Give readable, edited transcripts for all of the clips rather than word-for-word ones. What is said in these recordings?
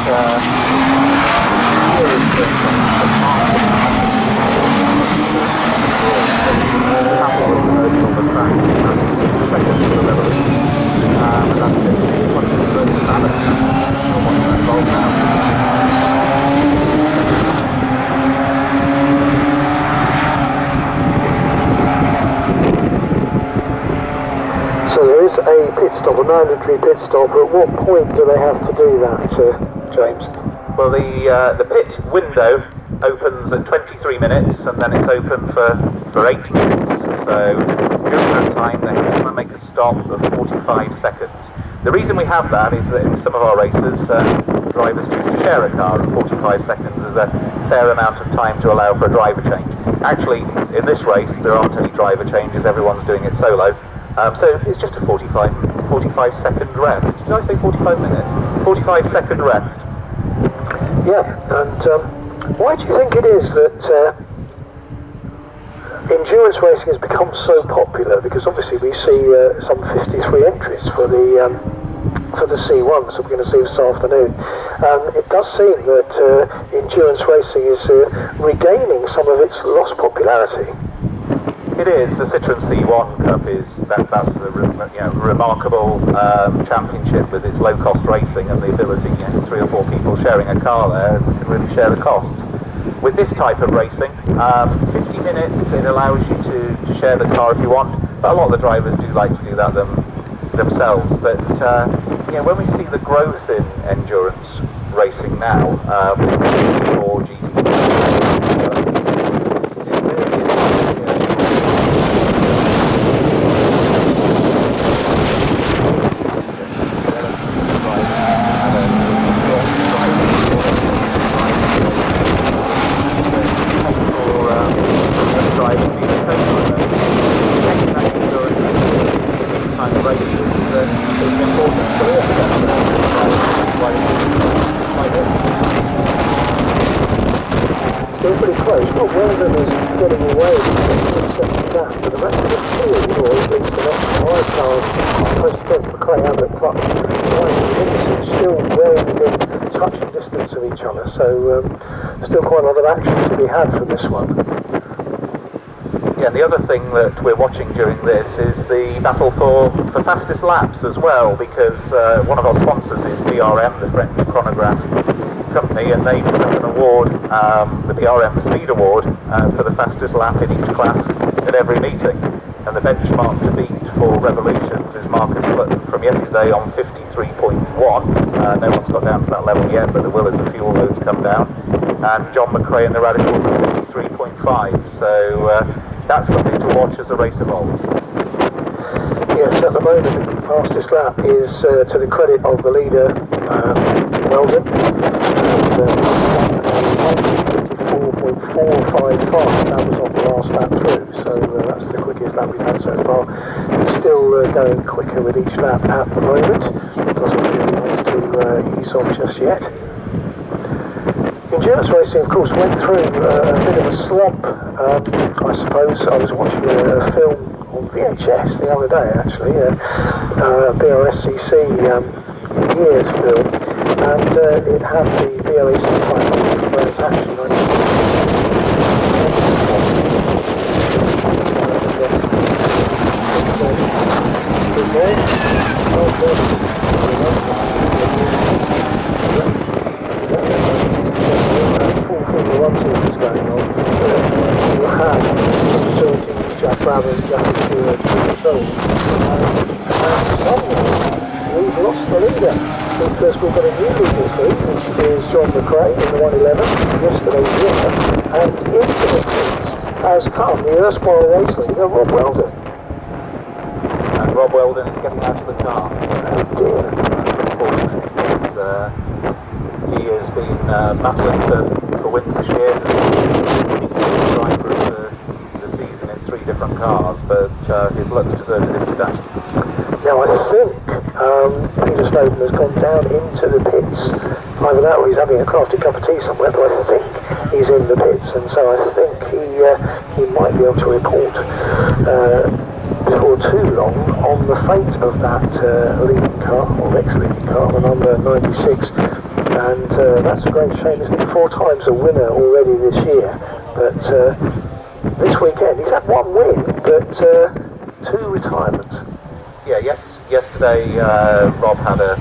So there is a pit stop, a mandatory pit stop. At what point do they have to do that, James? Well, the pit window opens at 23 minutes and then it's open for 8 minutes. So during that time they have to make a stop of 45 seconds. The reason we have that is that in some of our races drivers choose to share a car, and 45 seconds is a fair amount of time to allow for a driver change. Actually, in this race there aren't any driver changes, everyone's doing it solo. So it's just a 45 second rest. Did I say 45 minutes? 45 second rest. Yeah, and why do you think it is that endurance racing has become so popular? Because obviously we see some 53 entries for the C1, so we're going to see this afternoon. It does seem that endurance racing is regaining some of its lost popularity. It is. The Citroën C1 Cup that's a remarkable championship with its low-cost racing and the ability, 3 or 4 people sharing a car there can really share the costs. With this type of racing, 50 minutes, it allows you to share the car if you want, but a lot of the drivers do like to do that themselves. But when we see the growth in endurance racing now, with more GT. Still pretty close. Not Weldon is getting away with that, but the rest of the field, or at least the next 5 cars, close to both McRae and McClutch, is still well within touching distance of each other, so still quite a lot of action to be had from this one. Yeah, and the other thing that we're watching during this is the battle for fastest laps as well, because one of our sponsors is BRM, the French chronograph company, and they put up an award, the BRM Speed Award, for the fastest lap in each class at every meeting. And the benchmark to beat for Revolutions is Marcus Clutton from yesterday on 53.1. No one's got down to that level yet, but there will as the fuel loads come down. And John McRae and the Radicals on 53.5. So that's something to watch as the race evolves. Yes, at the moment the fastest lap is to the credit of the leader, Weldon, and 54.455, that was on the last lap through, so that's the quickest lap we've had so far. It's still going quicker with each lap at the moment, doesn't really want to ease off just yet. Endurance racing, of course, went through a bit of a slump, I suppose. I was watching a film on VHS the other day, actually, BRSCC years film, and it had the BOAC 500 where it's actually going on. You have facilities, Jack Brabham, Jack Stewart, and so on. And somewhere we've lost the leader, because we've got a new leader this week, which is John McRae in the 111, yesterday's winner, and into the pits has come the erstwhile race leader, Rob Weldon. And Rob Weldon is getting out of the car. Oh dear. That's unfortunate, because he has been battling for wins this year. Driver of the season in 3 different cars, but his luck's deserted him today. Now I think Peter Snowden has gone down into the pits. Either that or he's having a crafty cup of tea somewhere, but I think he's in the pits, and so I think he might be able to report before too long on the fate of that leading car, or ex-leading car, the number 96 and that's a great shame, isn't it? 4 times a winner already this year, but this weekend he's had 1 win, but 2 retirements. Yeah, yesterday Rob had a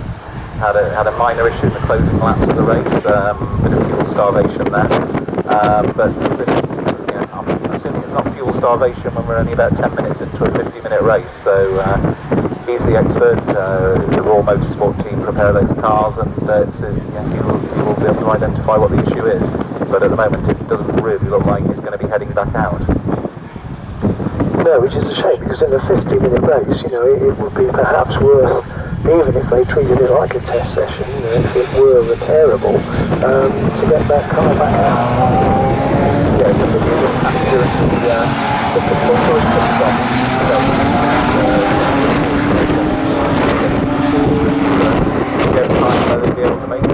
minor issue in the closing laps of the race, bit of fuel starvation there, but I'm assuming it's not fuel starvation when we're only about 10 minutes into a 50-minute race, so he's the expert. The Raw Motorsport team prepare those cars, and he will be able to identify what the issue is, but at the moment it doesn't really look like he's going to be heading back out. No, which is a shame, because in a 50-minute race, you know, it would be perhaps worth, even if they treated it like a test session, you know, if it were repairable, to get that car back out. Yeah, but the passenger and the compulsory pit stop. Get time where they'd be able to make it the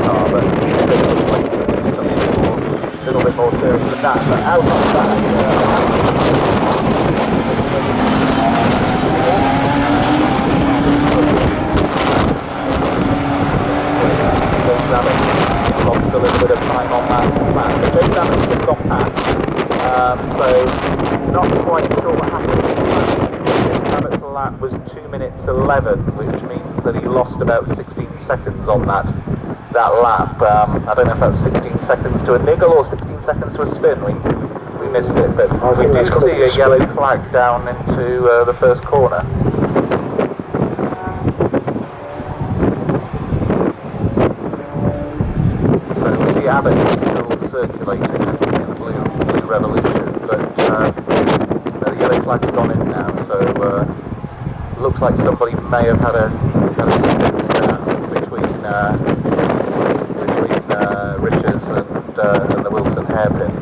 car, but it looks like it's something a little bit more serious than that. But out of that, lost a little bit of time on that plan, but James Abbott's just gone past, so not quite sure what happened. James Abbott's lap was 2 minutes 11, which means that he lost about 16 seconds on that lap. I don't know if that's 16 seconds to a niggle or 16 seconds to a spin. We missed it, but we do see a yellow flag down into the first corner. Abbott is still circulating in the blue revolution, but the yellow flag's gone in now, so looks like somebody may have had a spin between Richards and the Wilson hairpin.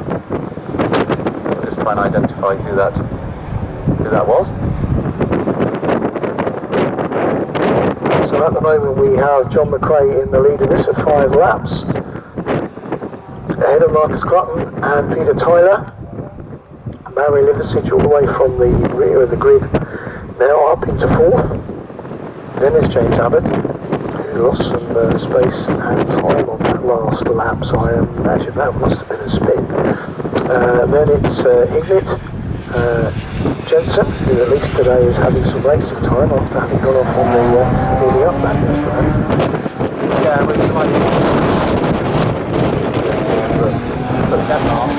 So we'll just try and identify who that was. So at the moment we have John McRae in the lead of this at 5 laps. Ahead of Marcus Clutton and Peter Tyler. Barry Liversidge all the way from the rear of the grid, now up into 4th. Then there's James Abbott, who lost some space and time on that last lap, so I imagine that must have been a spin. Then it's Ignit Jensen, who at least today is having some racing time after having gone off on the up lap yesterday. Yeah, really like Denmark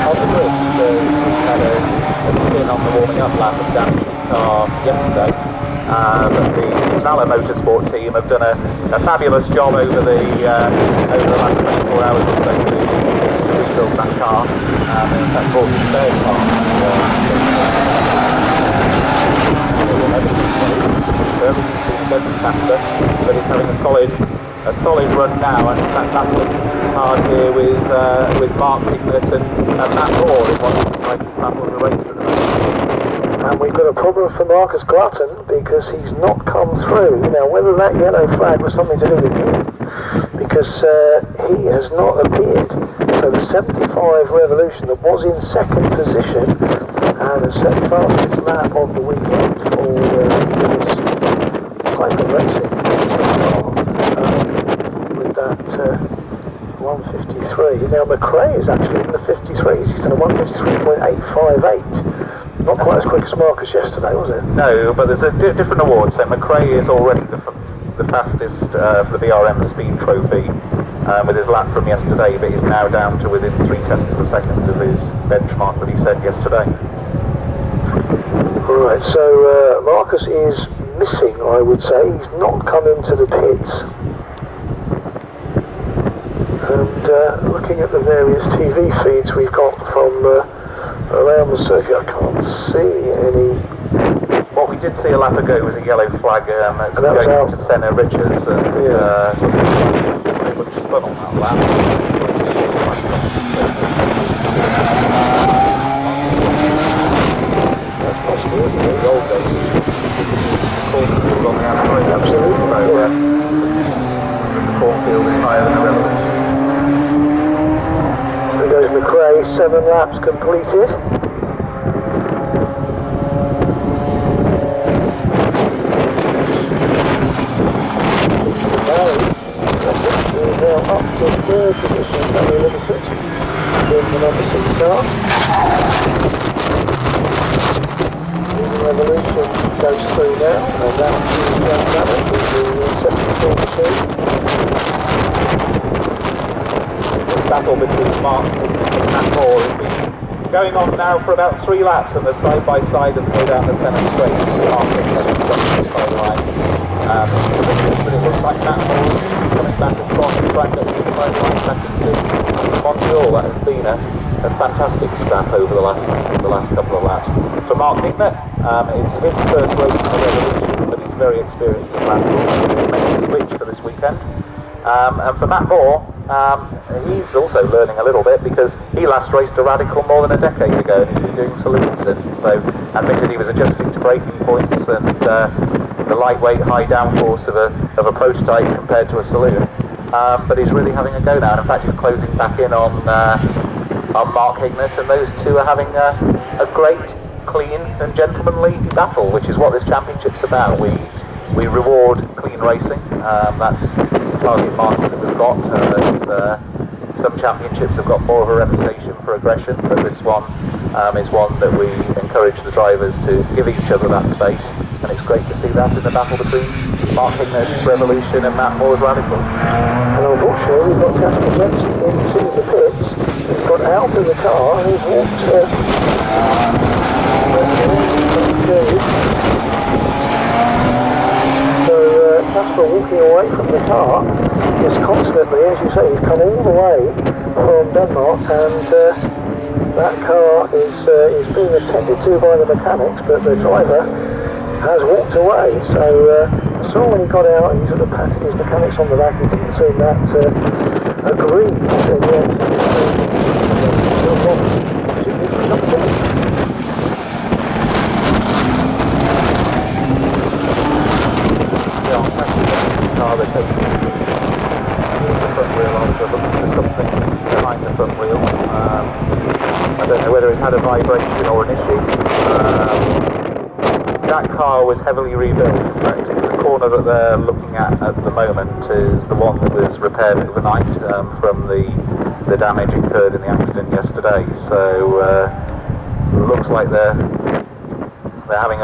on the grid, so he had a spin on the warming up lap and damaged his car yesterday, but the Valor Motorsport team have done a fabulous job over the last 24 hours or so to rebuild that car, and in fact brought his third car. But he's having a solid run now, and in fact battling hard here with Mark Ignit and Matt Moore in one of the brightest battles of the race at the moment. And we've got a problem for Marcus Clutton because he's not come through. Now whether that yellow flag was something to do with him, because he has not appeared. So the 75 Revolution that was in 2nd position and has set fastest lap of the weekend for this type of racing. With that 153. Now McRae is actually in the 53s. He's done a 153.858. Not quite as quick as Marcus yesterday, was it? No, but there's a different award. So McRae is already the fastest for the BRM Speed Trophy with his lap from yesterday, but he's now down to within 0.3 of a second of his benchmark that he set yesterday. Right, so Marcus is missing, I would say. He's not come into the pits. And looking at the various TV feeds we've got from around the circuit, I can't see any. What we did see a lap ago was a yellow flag that's going to Senna Richards, and it was spun on that lap. That's possible, isn't it? The old days, cornfield on the outside. Absolutely. So the cornfield is higher than the Revolution. There goes McRae, 7 laps completed. Revolution goes through now, and that's Jack Rabbit with the 74 machine. This battle between Mark and Matt Moore has been going on now for about 3 laps, and the side-by-side as they go down the centre straight. Mark has got the sideline. But it looks like Matt Moore is coming back across the track at the sideline back into Montreal. That has been a fantastic scrap over the last couple of laps. For Mark Hignett, it's his first race in the Revolution, but he's very experienced at that. He's made the switch for this weekend. And for Matt Moore, he's also learning a little bit because he last raced a Radical more than a decade ago and he's been doing saloons since. So admitted he was adjusting to braking points and the lightweight high downforce of a prototype compared to a saloon. But he's really having a go now, and in fact he's closing back in on Mark Hignett, and those two are having a great, clean and gentlemanly battle, which is what this championship's about. We reward clean racing. That's the target market that we've got. Some championships have got more of a reputation for aggression, but this one is one that we encourage the drivers to give each other that space, and it's great to see that in the battle between Mark Hignett's Revolution and Matt Moore's Radical. And unfortunately we've got Casper Jensen into the pits. He's got out of the car and he's walked Casper walking away from the car is constantly, as you say, he's come all the way from Denmark, and that car is being attended to by the mechanics, but the driver has walked away. So I saw when he got out, he sort of patted his mechanics on the back. He didn't seem that aggrieved, and yet they're taking the front wheel off, they're looking for something behind the front wheel. I don't know whether it's had a vibration or an issue. That car was heavily rebuilt. In fact, the corner that they're looking at the moment is the one that was repaired overnight from the damage incurred in the accident yesterday. So looks like they're having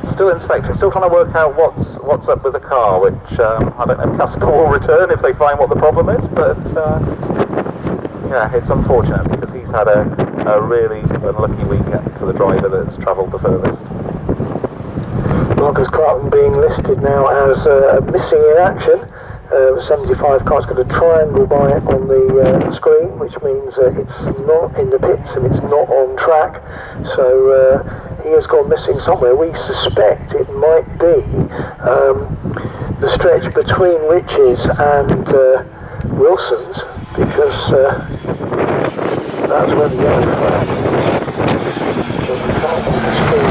still inspecting, still trying to work out what's up with the car, which I don't know if Casper will return if they find what the problem is, but yeah, it's unfortunate because he's had a really unlucky weekend for the driver that's travelled the furthest. Marcus Clarkson being listed now as missing in action. 75 car's got a triangle by it on the screen, which means it's not in the pits and it's not on track. So he has gone missing somewhere. We suspect it might be the stretch between Rich's and Wilson's, because that's where the yellow flag is. So the flag on the screen.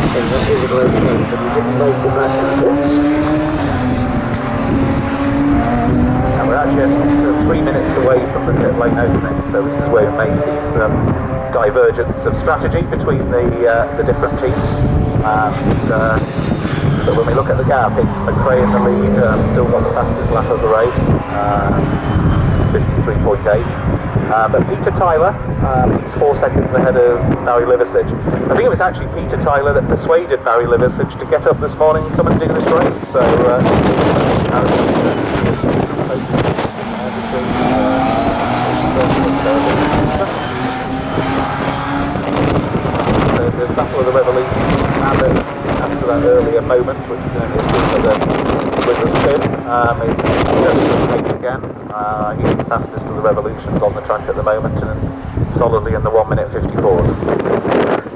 And that is a great thing, but he didn't make the back to the pits. And we're actually 3 minutes away from the pit lane opening, so this is where we may see some divergence of strategy between the different teams. So when we look at the gap, it's McRae in the lead, still got the fastest lap of the race, 53.8. But Peter Tyler, he's 4 seconds ahead of Barry Liversidge. I think it was actually Peter Tyler that persuaded Barry Liversidge to get up this morning and come and do this race. So the Battle of the Revolution, and after that earlier moment, which we're going to see with the spin, is just pace again. He's the fastest of the Revolutions on the track at the moment, and solidly in the 1 minute 54s.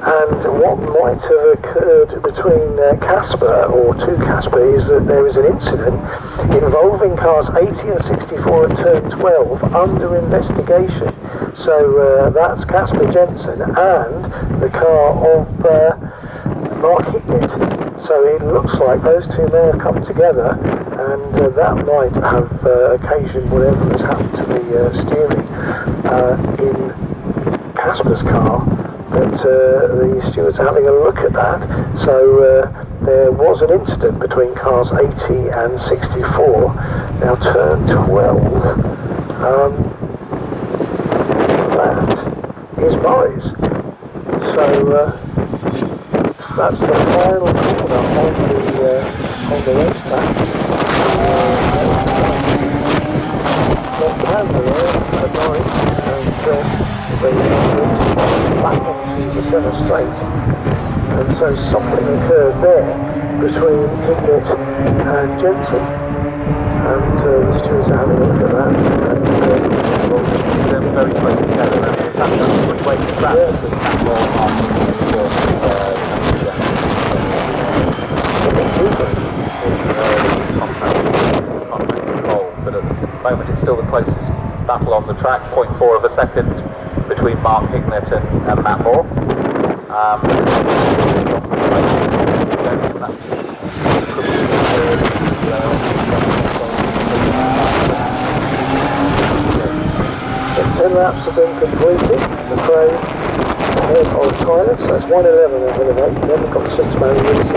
And what might have occurred between Casper, or to Casper, is that there is an incident involving cars 80 and 64 at turn 12 under investigation. So that's Casper Jensen and the car of Mark Hignett. So it looks like those two may have come together, and that might have occasioned whatever has happened to the steering in Casper's car. But the stewards are having a look at that. So there was an incident between cars 80 and 64. Now turn 12. his boys. So that's the final corner on the racetrack. Left hand there at night, and they back onto the centre straight. And so something occurred there between Hignett and Jensen. And the stewards are having a look at that. And, they're very close together. And in fact, that's which way to track between that ball but at the moment it's still the closest battle on the track, 0.4 of a second between Mark Hignett and Matt Moore. So 10 laps have been completed. McRae ahead of Tyler, so it's 1:11 and 8. Then we've got 6 man races.